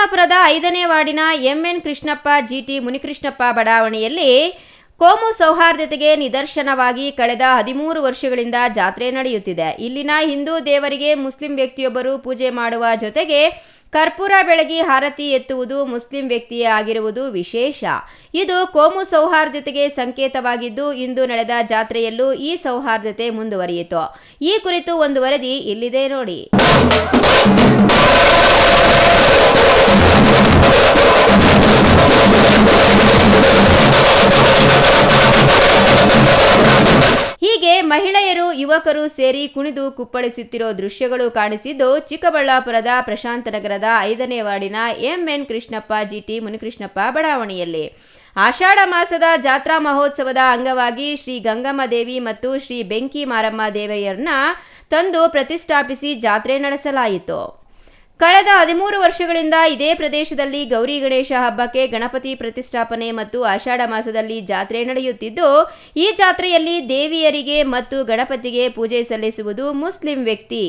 ಚಿಕ್ಕಬಳ್ಳಾಪುರದ 5ನೇ ವಾರ್ಡಿನ ಎಂಎನ್ ಕೃಷ್ಣಪ್ಪ ಜಿಟಿ ಮುನಿಕೃಷ್ಣಪ್ಪ ಬಡಾವಣೆಯಲ್ಲಿ ಕೋಮು ಸೌಹಾರ್ದತೆಗೆ ನಿದರ್ಶನವಾಗಿ ಕಳೆದ 13 ವರ್ಷಗಳಿಂದ ಜಾತ್ರೆ ನಡೆಯುತ್ತಿದೆ. ಇಲ್ಲಿನ ಹಿಂದೂ ದೇವರಿಗೆ ಮುಸ್ಲಿಂ ವ್ಯಕ್ತಿಯೊಬ್ಬರು ಪೂಜೆ ಮಾಡುವ ಜೊತೆಗೆ ಕರ್ಪೂರ ಬೆಳಗಿ ಹಾರತಿ ಎತ್ತುವುದು ಮುಸ್ಲಿಂ ವ್ಯಕ್ತಿಯೇ ಆಗಿರುವುದು ವಿಶೇಷ. ಇದು ಕೋಮು ಸೌಹಾರ್ದತೆಗೆ ಸಂಕೇತವಾಗಿದ್ದು, ಇಂದು ನಡೆದ ಜಾತ್ರೆಯಲ್ಲೂ ಈ ಸೌಹಾರ್ದತೆ ಮುಂದುವರಿಯಿತು. ಈ ಕುರಿತು ಒಂದು ವರದಿ ಇಲ್ಲಿದೆ ನೋಡಿ. ಹೀಗೆ ಮಹಿಳೆಯರು ಯುವಕರು ಸೇರಿ ಕುಣಿದು ಕುಪ್ಪಳಿಸುತ್ತಿರೋ ದೃಶ್ಯಗಳು ಕಾಣಿಸಿದ್ದು ಚಿಕ್ಕಬಳ್ಳಾಪುರದ ಪ್ರಶಾಂತನಗರದ 5ನೇ ವಾರ್ಡಿನ ಎಂಎನ್ ಕೃಷ್ಣಪ್ಪ ಜಿಟಿ ಮುನಿಕೃಷ್ಣಪ್ಪ ಬಡಾವಣೆಯಲ್ಲಿ ಆಷಾಢ ಮಾಸದ ಜಾತ್ರಾ ಮಹೋತ್ಸವದ ಅಂಗವಾಗಿ ಶ್ರೀ ಗಂಗಮ್ಮ ದೇವಿ ಮತ್ತು ಶ್ರೀ ಬೆಂಕಿ ಮಾರಮ್ಮ ದೇವಿಯರನ್ನ ತಂದು ಪ್ರತಿಷ್ಠಾಪಿಸಿ ಜಾತ್ರೆ ನಡೆಸಲಾಯಿತು. ಕಳೆದ 13 ವರ್ಷಗಳಿಂದ ಇದೇ ಪ್ರದೇಶದಲ್ಲಿ ಗೌರಿ ಗಣೇಶ ಹಬ್ಬಕ್ಕೆ ಗಣಪತಿ ಪ್ರತಿಷ್ಠಾಪನೆ ಮತ್ತು ಆಷಾಢ ಮಾಸದಲ್ಲಿ ಜಾತ್ರೆ ನಡೆಯುತ್ತಿದ್ದು, ಈ ಜಾತ್ರೆಯಲ್ಲಿ ದೇವಿಯರಿಗೆ ಮತ್ತು ಗಣಪತಿಗೆ ಪೂಜೆ ಸಲ್ಲಿಸುವುದು ಮುಸ್ಲಿಂ ವ್ಯಕ್ತಿ.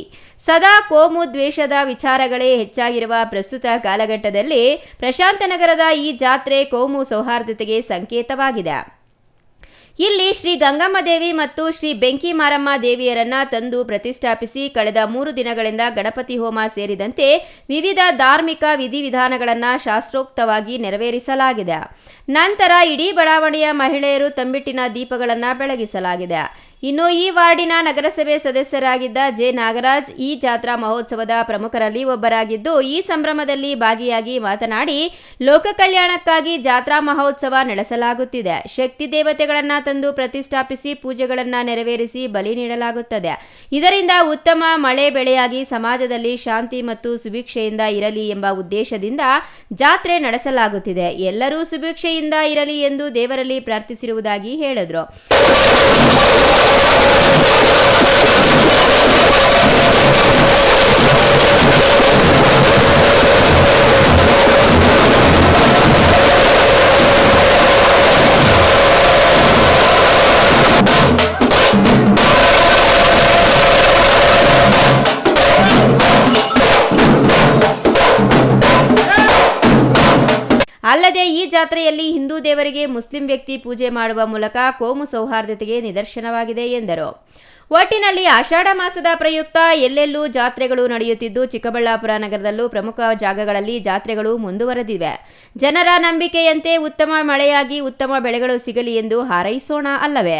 ಸದಾ ಕೋಮು ದ್ವೇಷದ ವಿಚಾರಗಳೇ ಹೆಚ್ಚಾಗಿರುವ ಪ್ರಸ್ತುತ ಕಾಲಘಟ್ಟದಲ್ಲಿ ಪ್ರಶಾಂತನಗರದ ಈ ಜಾತ್ರೆ ಕೋಮು ಸೌಹಾರ್ದತೆಗೆ ಸಂಕೇತವಾಗಿದೆ. ಇಲ್ಲಿ ಶ್ರೀ ಗಂಗಮ್ಮ ದೇವಿ ಮತ್ತು ಶ್ರೀ ಬೆಂಕಿ ಮಾರಮ್ಮ ದೇವಿಯರನ್ನ ತಂದು ಪ್ರತಿಷ್ಠಾಪಿಸಿ ಕಳೆದ 3 ದಿನಗಳಿಂದ ಗಣಪತಿ ಹೋಮ ಸೇರಿದಂತೆ ವಿವಿಧ ಧಾರ್ಮಿಕ ವಿಧಿವಿಧಾನಗಳನ್ನು ಶಾಸ್ತ್ರೋಕ್ತವಾಗಿ ನೆರವೇರಿಸಲಾಗಿದೆ. ನಂತರ ಇಡೀ ಬಡಾವಣೆಯ ಮಹಿಳೆಯರು ತಂಬಿಟ್ಟಿನ ದೀಪಗಳನ್ನು ಬೆಳಗಿಸಲಾಗಿದೆ. ಇನ್ನು ಈ ವಾರ್ಡಿನ ನಗರಸಭೆ ಸದಸ್ಯರಾಗಿದ್ದ ಜೆ ನಾಗರಾಜ್ ಈ ಜಾತ್ರಾ ಮಹೋತ್ಸವದ ಪ್ರಮುಖರಲ್ಲಿ ಒಬ್ಬರಾಗಿದ್ದು, ಈ ಸಂಭ್ರಮದಲ್ಲಿ ಭಾಗಿಯಾಗಿ ಮಾತನಾಡಿ, ಲೋಕ ಕಲ್ಯಾಣಕ್ಕಾಗಿ ಜಾತ್ರಾ ಮಹೋತ್ಸವ ನಡೆಸಲಾಗುತ್ತಿದೆ. ಶಕ್ತಿ ದೇವತೆಗಳನ್ನು ತಂದು ಪ್ರತಿಷ್ಠಾಪಿಸಿ ಪೂಜೆಗಳನ್ನು ನೆರವೇರಿಸಿ ಬಲಿ ನೀಡಲಾಗುತ್ತದೆ. ಇದರಿಂದ ಉತ್ತಮ ಮಳೆ ಬೆಳೆಯಾಗಿ ಸಮಾಜದಲ್ಲಿ ಶಾಂತಿ ಮತ್ತು ಸುಭಿಕ್ಷೆಯಿಂದ ಇರಲಿ ಎಂಬ ಉದ್ದೇಶದಿಂದ ಜಾತ್ರೆ ನಡೆಸಲಾಗುತ್ತಿದೆ. ಎಲ್ಲರೂ ಸುಭಿಕ್ಷೆಯಿಂದ ಇರಲಿ ಎಂದು ದೇವರಲ್ಲಿ ಪ್ರಾರ್ಥಿಸಿರುವುದಾಗಿ ಹೇಳಿದರು. ಅಲ್ಲದೆ ಈ ಜಾತ್ರೆಯಲ್ಲಿ ಹಿಂದೂ ದೇವರಿಗೆ ಮುಸ್ಲಿಂ ವ್ಯಕ್ತಿ ಪೂಜೆ ಮಾಡುವ ಮೂಲಕ ಕೋಮು ಸೌಹಾರ್ದತೆಗೆ ನಿದರ್ಶನವಾಗಿದೆ ಎಂದರು. ಒಟ್ಟಿನಲ್ಲಿ ಆಷಾಢ ಮಾಸದ ಪ್ರಯುಕ್ತ ಎಲ್ಲೆಲ್ಲೂ ಜಾತ್ರೆಗಳು ನಡೆಯುತ್ತಿದ್ದು, ಚಿಕ್ಕಬಳ್ಳಾಪುರ ನಗರದಲ್ಲೂ ಪ್ರಮುಖ ಜಾಗಗಳಲ್ಲಿ ಜಾತ್ರೆಗಳು ಮುಂದುವರೆದಿವೆ. ಜನರ ನಂಬಿಕೆಯಂತೆ ಉತ್ತಮ ಮಳೆಯಾಗಿ ಉತ್ತಮ ಬೆಳೆಗಳು ಸಿಗಲಿ ಎಂದು ಹಾರೈಸೋಣ ಅಲ್ಲವೇ.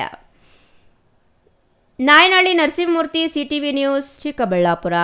Nayanahalli Narasimhamurthy, CTV news, Chikkaballapur.